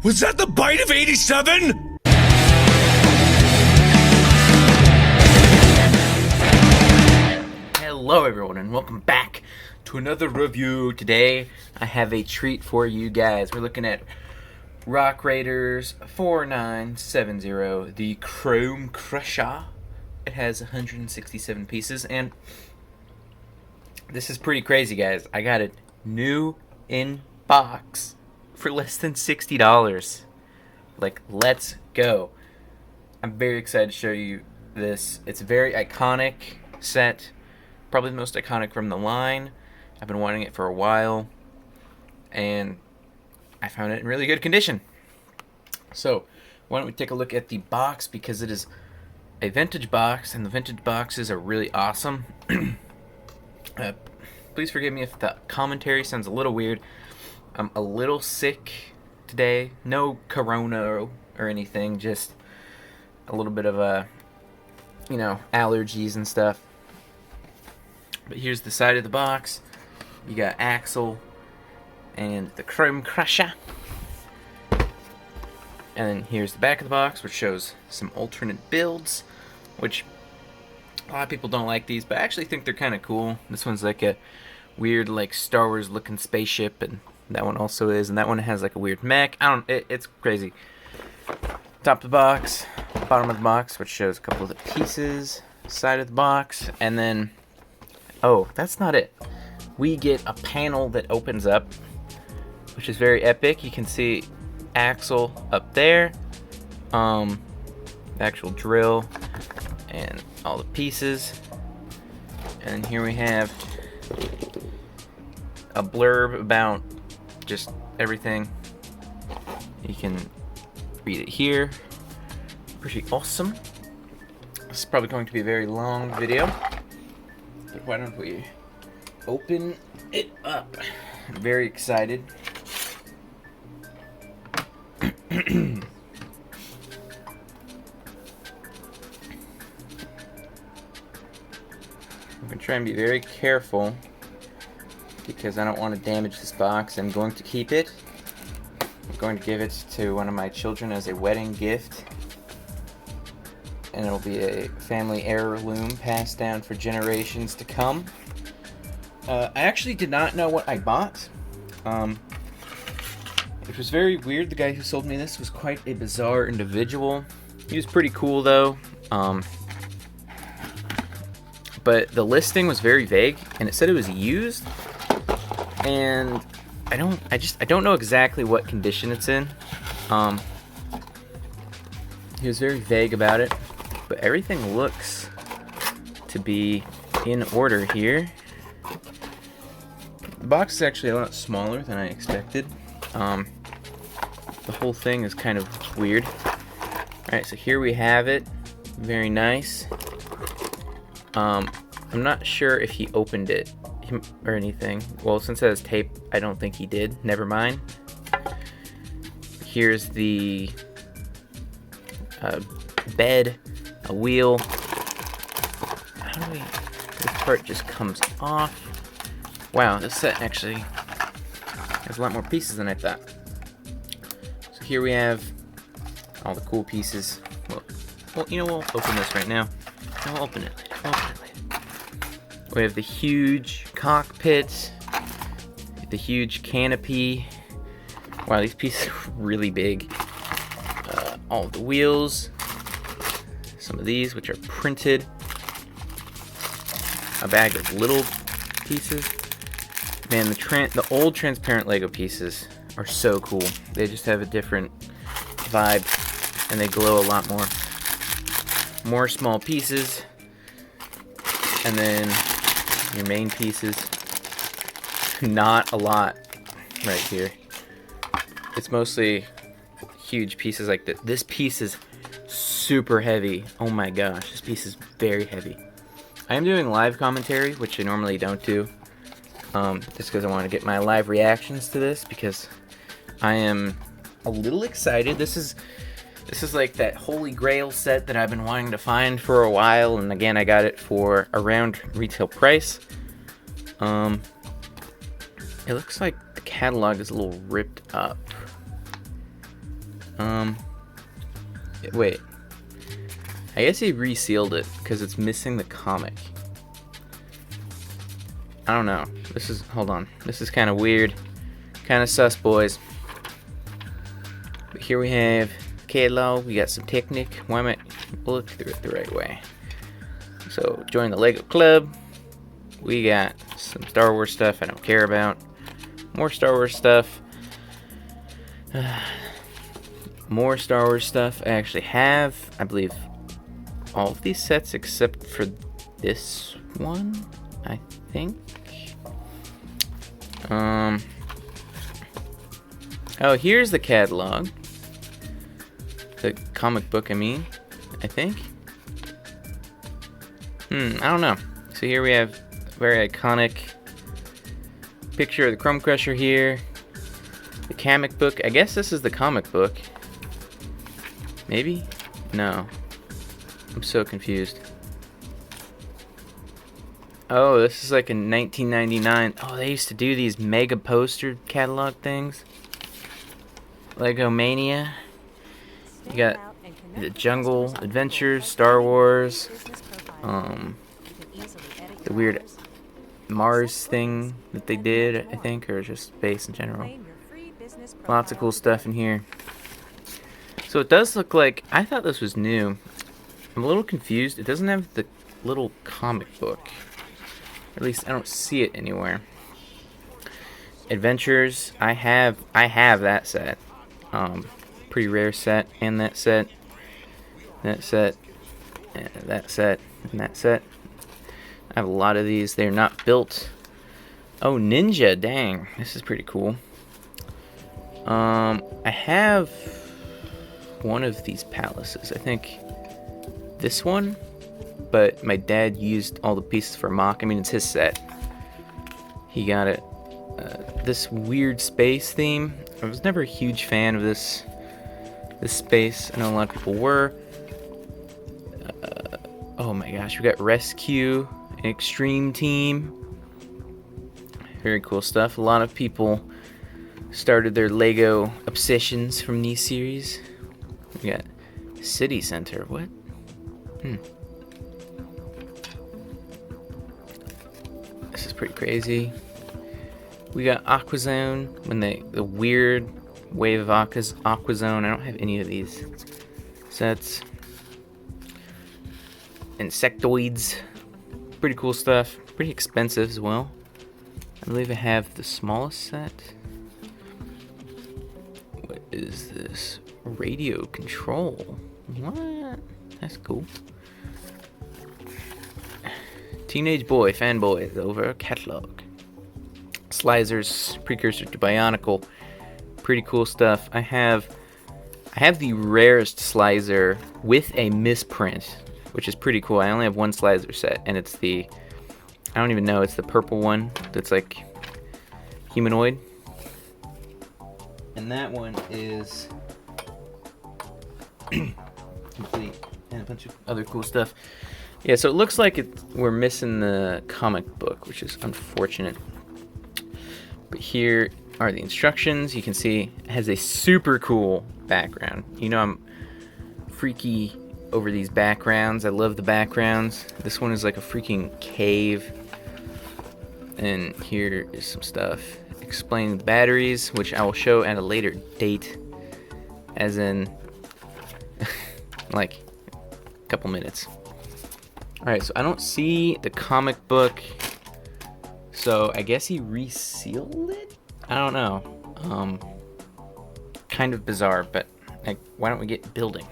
Was that the bite of 87? Hello everyone and welcome back to another review. Today I have a treat for you guys. We're looking at Rock Raiders 4970, the Chrome Crusher. It has 167 pieces and this is pretty crazy, guys. I got it new in box for less than $60. Like, let's go. I'm very excited to show you this. It's a very iconic set. Probably the most iconic from the line. I've been wanting it for a while, and I found it in really good condition. So, why don't we take a look at the box, because it is a vintage box, and the vintage boxes are really awesome. Please forgive me if the commentary sounds a little weird. I'm a little sick today. No corona or anything, just a little bit of allergies and stuff. But here's the side of the box. You got Axel and the Chrome Crusher. And then here's the back of the box, which shows some alternate builds, which a lot of people don't like these, but I actually think they're kind of cool. This one's like a weird, like, Star Wars looking spaceship, and that one also is, and that one has like a weird mech. It's crazy. Top of the box, bottom of the box, which shows a couple of the pieces, side of the box, and then, oh, that's not it. We get a panel that opens up, which is very epic. You can see Axel up there, the actual drill, and all the pieces. And here we have a blurb about just everything. You can read it here. Pretty awesome. This is probably going to be a very long video, but why don't we open it up? I'm very excited. I'm going to try and be very careful because I don't want to damage this box. I'm going to keep it. I'm going to give it to one of my children as a wedding gift. And it'll be a family heirloom passed down for generations to come. I actually did not know what I bought. It was very weird. The guy who sold me this was quite a bizarre individual. He was pretty cool though. But the listing was very vague, and it said it was used, and I don't know exactly what condition it's in. He was very vague about it, but everything looks to be in order here. The box is actually a lot smaller than I expected. The whole thing is kind of weird. Alright, so here we have it. Very nice. I'm not sure if he opened it or anything. Well, since it has tape, I don't think he did. Never mind. Here's the bed, a wheel. This part just comes off. Wow, this set actually has a lot more pieces than I thought. So here we have all the cool pieces. Well, you know, we'll open this right now. No, we'll open it later. We have the huge cockpit, the huge canopy. Wow, these pieces are really big. All the wheels, some of these which are printed, a bag of little pieces. Man, the old transparent Lego pieces are so cool. They just have a different vibe, and they glow a lot more. More small pieces, and then your main pieces. Not a lot right here. It's mostly huge pieces like this. This piece is super heavy. Oh my gosh, this piece is very heavy. I am doing live commentary, which I normally don't do. Just because I want to get my live reactions to this, because I am a little excited. This is like that holy grail set that I've been wanting to find for a while, and again, I got it for around retail price. It looks like the catalog is a little ripped up. Wait. I guess he resealed it because it's missing the comic. I don't know. Hold on. This is kind of weird. Kind of sus, boys. But here we have catalog. We got some Technic. Why am I look through it the right way? So, join the Lego Club. We got some Star Wars stuff I don't care about. More Star Wars stuff. More Star Wars stuff. I actually have, I believe, all of these sets except for this one, I think. Oh, here's the catalog. The comic book, I think. I don't know. So here we have a very iconic picture of the Chrome Crusher here. The comic book. I guess this is the comic book. Maybe? No. I'm so confused. Oh, this is like in 1999. Oh, they used to do these mega poster catalog things. Lego Mania. You got the Jungle Adventures, Star Wars, the weird Mars thing that they did, I think, or just space in general. Lots of cool stuff in here. So it does look like, I thought this was new. I'm a little confused. It doesn't have the little comic book. At least I don't see it anywhere. Adventures, I have that set. Pretty rare set, and that set, and that set, and that set, and that set. I have a lot of these. They're not built. Oh, Ninja, dang, this is pretty cool. I have one of these palaces. I think this one, but my dad used all the pieces for mock. I mean, it's his set. He got it. This weird space theme. I was never a huge fan of this space. I know a lot of people were. Oh my gosh, we got Rescue, an Extreme Team. Very cool stuff. A lot of people started their Lego obsessions from these series. We got City Center. What? This is pretty crazy. We got Aquazone, when the weird wave of Aquazone. I don't have any of these sets. Insectoids. Pretty cool stuff. Pretty expensive as well. I believe I have the smallest set. What is this? Radio control. What? That's cool. Teenage Boy Fanboy over catalog. Slicers, precursor to Bionicle. Pretty cool stuff. I have the rarest Slicer with a misprint, which is pretty cool. I only have one Slicer set, and it's the, I don't even know, it's the purple one that's like humanoid. And that one is complete, and a bunch of other cool stuff. Yeah, so it looks like we're missing the comic book, which is unfortunate. But here are the instructions. You can see it has a super cool background. You know I'm freaky over these backgrounds. I love the backgrounds. This one is like a freaking cave. And here is some stuff explaining the batteries, which I will show at a later date. As in, like, a couple minutes. Alright, so I don't see the comic book. So I guess he resealed it? I don't know. Kind of bizarre, but like, why don't we get building?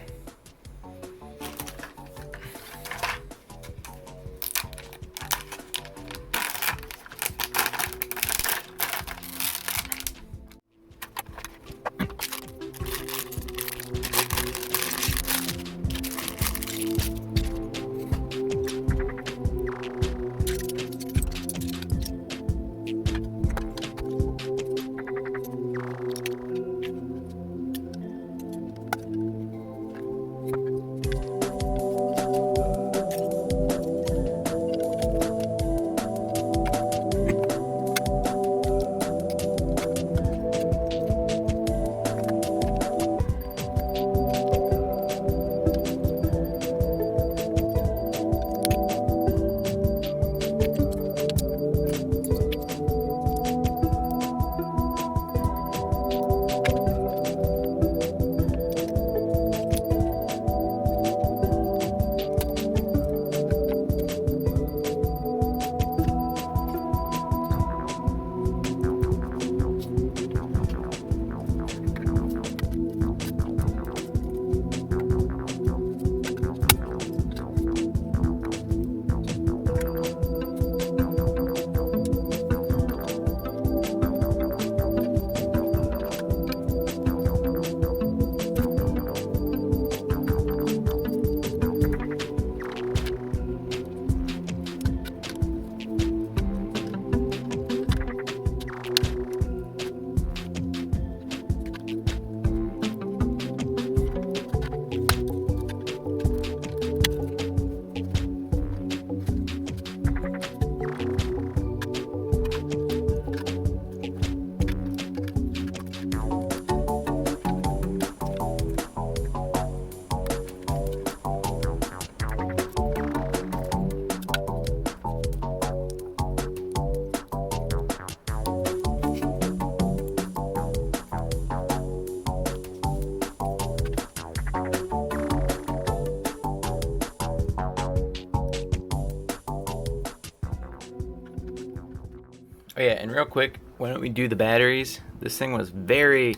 Oh yeah, and real quick, why don't we do the batteries? This thing was very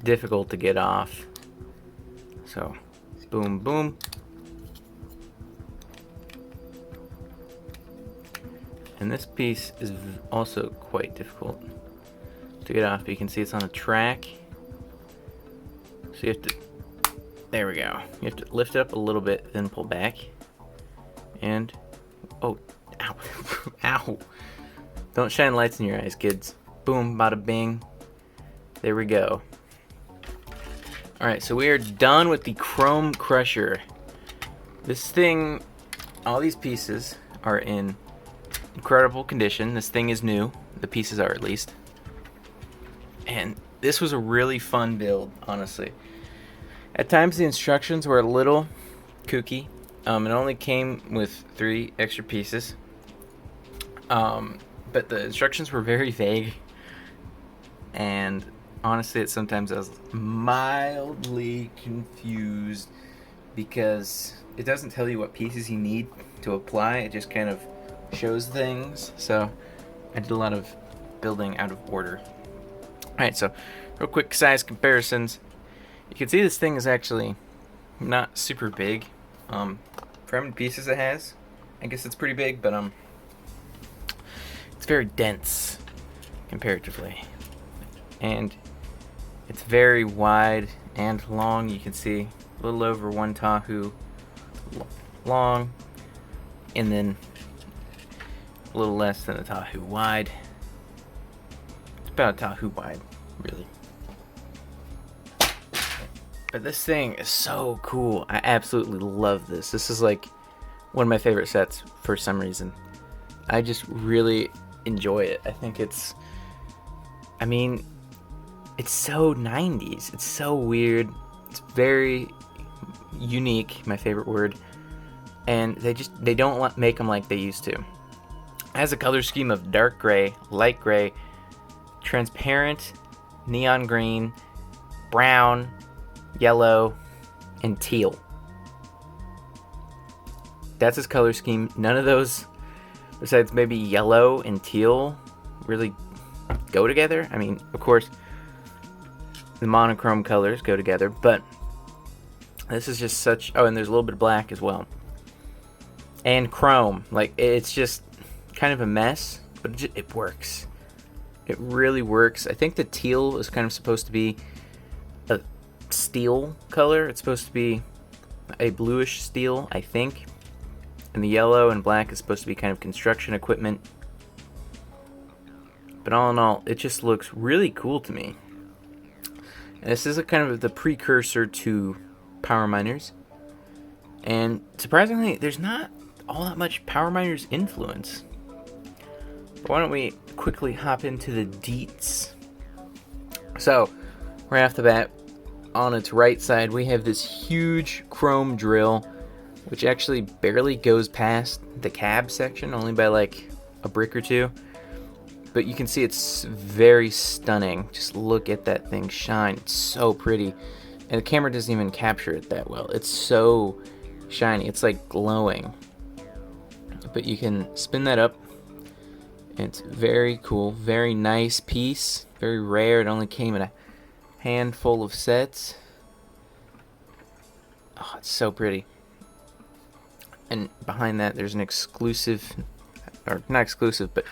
difficult to get off. So, boom, boom. And this piece is also quite difficult to get off, but you can see it's on a track. So you have to, there we go. You have to lift it up a little bit, then pull back. And, oh, ow, ow. Don't shine lights in your eyes, kids. Boom, bada bing. There we go. Alright, so we are done with the Chrome Crusher. This thing, all these pieces are in incredible condition. This thing is new. The pieces are, at least. And this was a really fun build, honestly. At times the instructions were a little kooky. It only came with 3 extra pieces. But the instructions were very vague. And honestly, sometimes I was mildly confused because it doesn't tell you what pieces you need to apply. It just kind of shows things. So I did a lot of building out of order. Alright, so real quick size comparisons. You can see this thing is actually not super big. For how many pieces it has, I guess it's pretty big, but it's very dense comparatively. And it's very wide and long. You can see a little over 1 Tahu long, and then a little less than a Tahu wide. It's about a Tahu wide, really. But this thing is so cool. I absolutely love this. This is like one of my favorite sets for some reason. I just really enjoy it. I think it's, I mean, it's so 90s. It's so weird. It's very unique, my favorite word. And they don't make them like they used to. It has a color scheme of dark gray, light gray, transparent, neon green, brown, yellow, and teal. That's his color scheme. None of those, besides maybe yellow and teal, really go together. I mean, of course, the monochrome colors go together, but this is just such... Oh, and there's a little bit of black as well. And chrome. Like, it's just kind of a mess, but it works. It really works. I think the teal is kind of supposed to be a steel color. It's supposed to be a bluish steel, I think. And the yellow and black is supposed to be kind of construction equipment. But all in all, it just looks really cool to me. And this is a kind of the precursor to Power Miners. And surprisingly, there's not all that much Power Miners influence. But why don't we quickly hop into the deets. So, right off the bat, on its right side, we have this huge chrome drill, which actually barely goes past the cab section, only by like a brick or two. But you can see it's very stunning. Just look at that thing shine. It's so pretty. And the camera doesn't even capture it that well. It's so shiny. It's like glowing. But you can spin that up. And it's very cool. Very nice piece. Very rare. It only came in a handful of sets. Oh, it's so pretty. And behind that, there's an exclusive, or not exclusive, but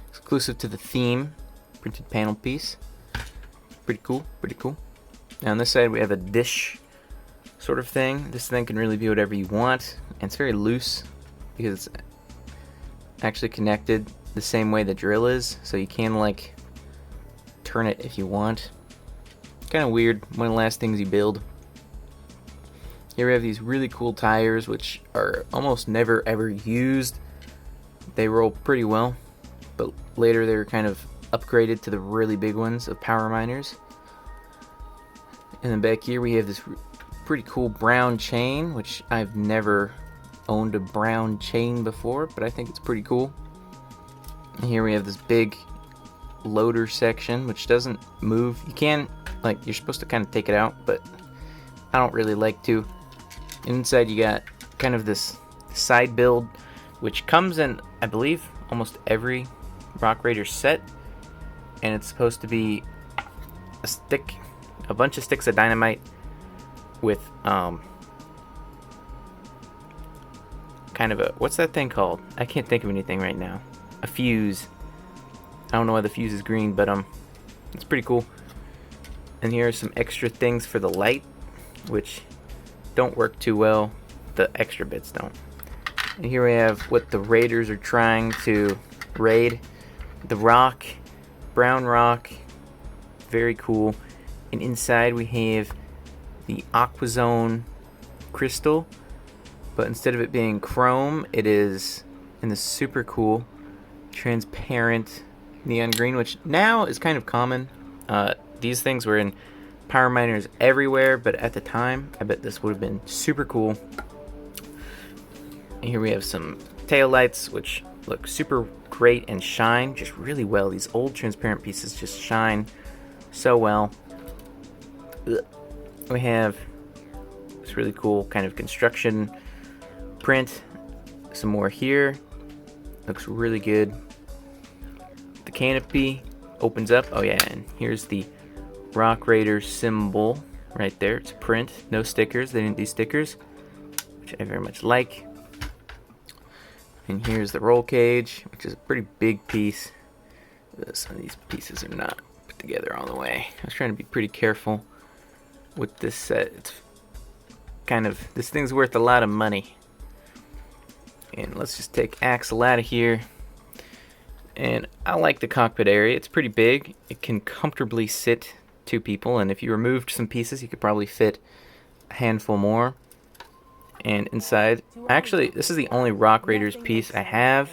exclusive to the theme printed panel piece. Pretty cool, pretty cool. Now on this side, we have a dish sort of thing. This thing can really be whatever you want. And it's very loose because it's actually connected the same way the drill is. So you can like turn it if you want. Kind of weird. One of the last things you build. Here we have these really cool tires, which are almost never ever used. They roll pretty well, but later they were kind of upgraded to the really big ones of Power Miners. And then back here we have this pretty cool brown chain, which I've never owned a brown chain before, but I think it's pretty cool. And here we have this big loader section, which doesn't move. You can, like, you're supposed to kind of take it out, but I don't really like to. Inside you got kind of this side build, which comes in, I believe, almost every Rock Raider set, and it's supposed to be a bunch of sticks of dynamite with kind of a, what's that thing called? I can't think of anything right now. A fuse. I don't know why the fuse is green, but it's pretty cool. And here are some extra things for the light, which don't work too well. The extra bits don't. And here we have what the raiders are trying to raid. The rock, brown rock, very cool. And inside we have the Aquazone crystal, but instead of it being chrome, it is in the super cool transparent neon green, which now is kind of common. These things were in power miners everywhere, but at the time, I bet this would have been super cool. And here we have some tail lights, which look super great and shine just really well. These old transparent pieces just shine so well. We have this really cool kind of construction print. Some more here. Looks really good. The canopy opens up. Oh yeah, and here's the Rock Raider symbol right there. It's a print. No stickers. They didn't do stickers, which I very much like. And here's the roll cage, which is a pretty big piece. Some of these pieces are not put together all the way. I was trying to be pretty careful with this set. It's kind of, this thing's worth a lot of money. And let's just take Axel out of here. And I like the cockpit area. It's pretty big. It can comfortably sit 2 people, and if you removed some pieces, you could probably fit a handful more. And inside, actually, this is the only Rock Raiders piece I have.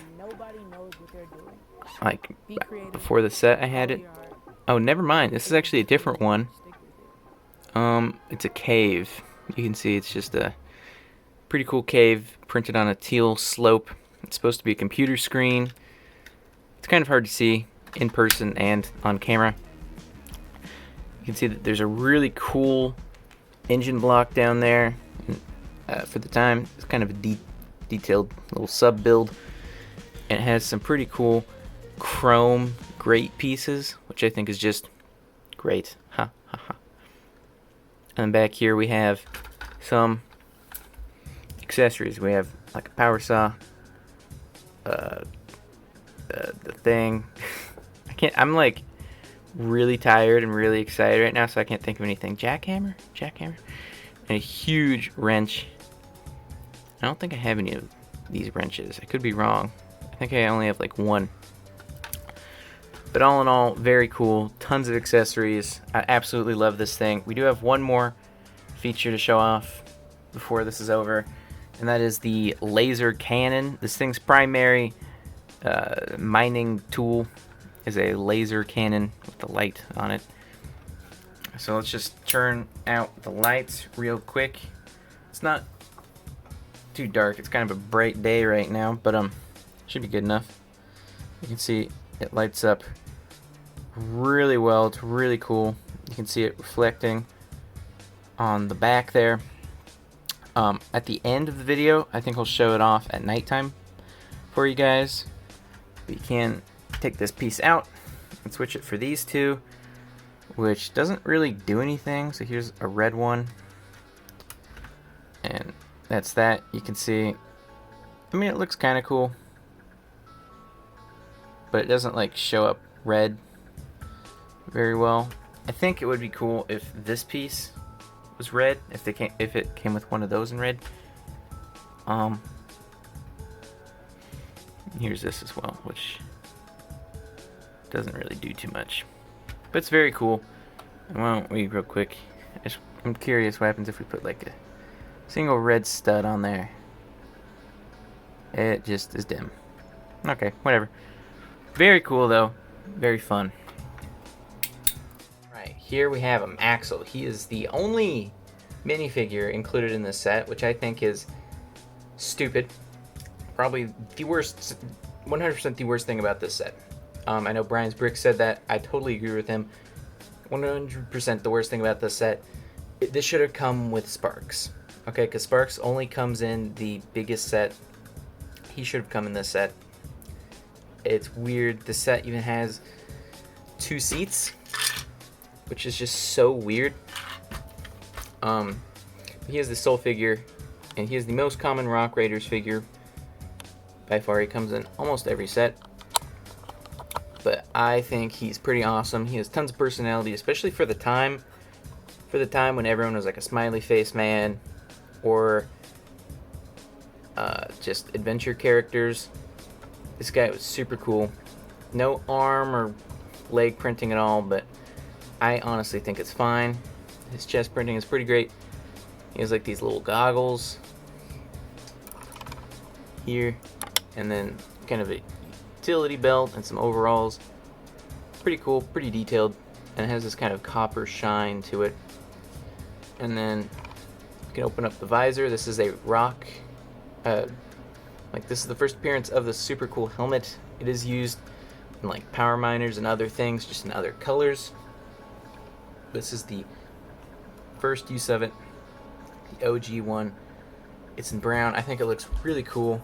Like, before the set I had it. Oh, never mind. This is actually a different one. It's a cave. You can see it's just a pretty cool cave printed on a teal slope. It's supposed to be a computer screen. It's kind of hard to see in person and on camera. You can see that there's a really cool engine block down there. For the time, it's kind of a detailed little sub build, and it has some pretty cool chrome grate pieces, which I think is just great. Ha ha ha. And back here we have some accessories. We have like a power saw, the thing. I'm like really tired and really excited right now, so I can't think of anything. Jackhammer, and a huge wrench. I don't think I have any of these wrenches. I could be wrong. I think I only have like one. But all in all, very cool. Tons of accessories. I absolutely love this thing. We do have one more feature to show off before this is over, and that is the laser cannon. This thing's primary mining tool is a laser cannon with the light on it. So let's just turn out the lights real quick. It's not too dark. It's kind of a bright day right now, but should be good enough. You can see it lights up really well. It's really cool. You can see it reflecting on the back there. At the end of the video, I think I'll show it off at nighttime for you guys. But you can take this piece out and switch it for these two, which doesn't really do anything. So here's a red one, and that's that. You can see, I mean, it looks kind of cool, but it doesn't like show up red very well. I think it would be cool if this piece was red, if it came with one of those in red. Here's this as well, which doesn't really do too much, but it's very cool. And why don't we real quick, I'm curious what happens if we put like a single red stud on there. It just is dim. Okay, whatever. Very cool though, very fun. Right, here we have Axel. He is the only minifigure included in this set, which I think is stupid. Probably the worst, 100% the worst thing about this set. I know Brian's Brick said that. I totally agree with him. 100% the worst thing about this set. This should have come with Sparks. Okay, because Sparks only comes in the biggest set. He should have come in this set. It's weird. The set even has 2 seats, which is just so weird. He has the Soul figure, and he is the most common Rock Raiders figure by far. He comes in almost every set, but I think he's pretty awesome. He has tons of personality, especially for the time. For the time when everyone was like a smiley face man, or just adventure characters. This guy was super cool. No arm or leg printing at all, but I honestly think it's fine. His chest printing is pretty great. He has like these little goggles here, and then kind of a utility belt and some overalls. Pretty cool, pretty detailed, and it has this kind of copper shine to it. And then you can open up the visor. This is a rock, like this is the first appearance of the super cool helmet. It is used in like power miners and other things, just in other colors. This is the first use of it, the OG one. It's in brown. I think it looks really cool.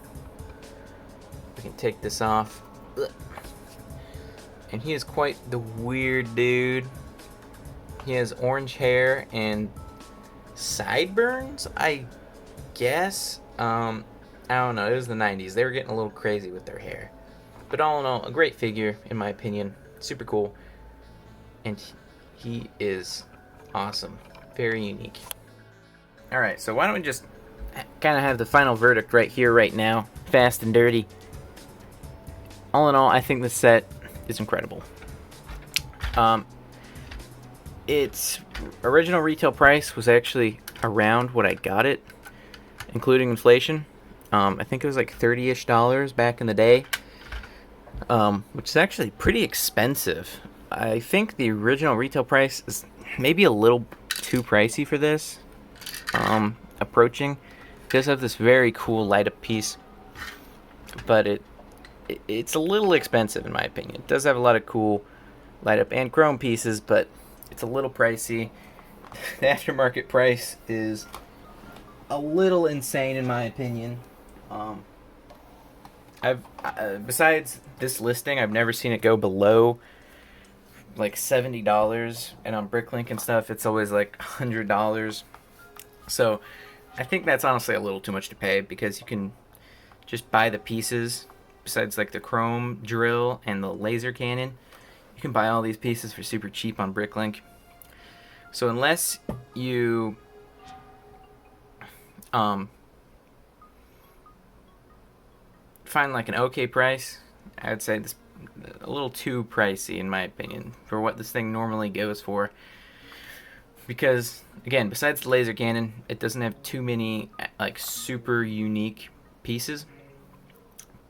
We can take this off. And he is quite the weird dude. He has orange hair and sideburns, I guess. I don't know. It was the 90s. They were getting a little crazy with their hair. But all in all, a great figure, in my opinion. Super cool. And he is awesome. Very unique. Alright, so why don't we just kind of have the final verdict right here, right now. Fast and dirty. All in all, I think this set is incredible. Its original retail price was actually around what I got it, including inflation. I think it was like $30-ish back in the day, which is actually pretty expensive. I think the original retail price is maybe a little too pricey for this. Approaching. It does have this very cool light-up piece, but it's a little expensive in my opinion. It does have a lot of cool light-up and chrome pieces, but it's a little pricey. The aftermarket price is a little insane in my opinion. Besides this listing, I've never seen it go below like $70, and on Bricklink and stuff, it's always like $100. So I think that's honestly a little too much to pay, because you can just buy the pieces. Besides like the chrome drill and the laser cannon, you can buy all these pieces for super cheap on Bricklink. So unless you find like an okay price, I'd say this a little too pricey in my opinion for what this thing normally goes for. Because again, besides the laser cannon, it doesn't have too many like super unique pieces.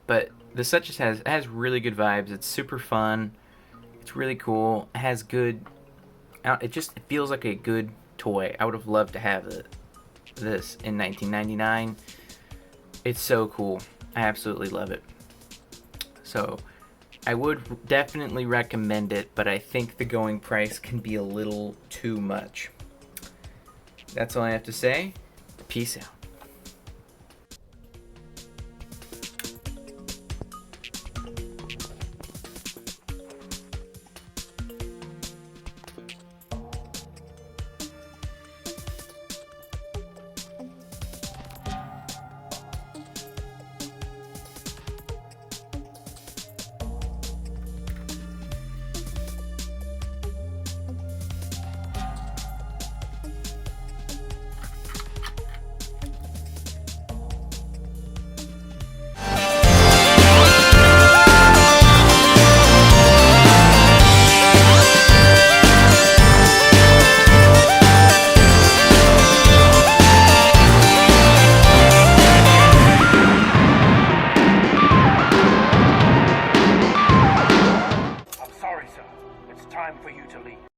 But the set just has really good vibes. It's super fun. It's really cool. It has good. It feels like a good toy. I would have loved to have this in 1999. It's so cool. I absolutely love it. So I would definitely recommend it, but I think the going price can be a little too much. That's all I have to say. Peace out.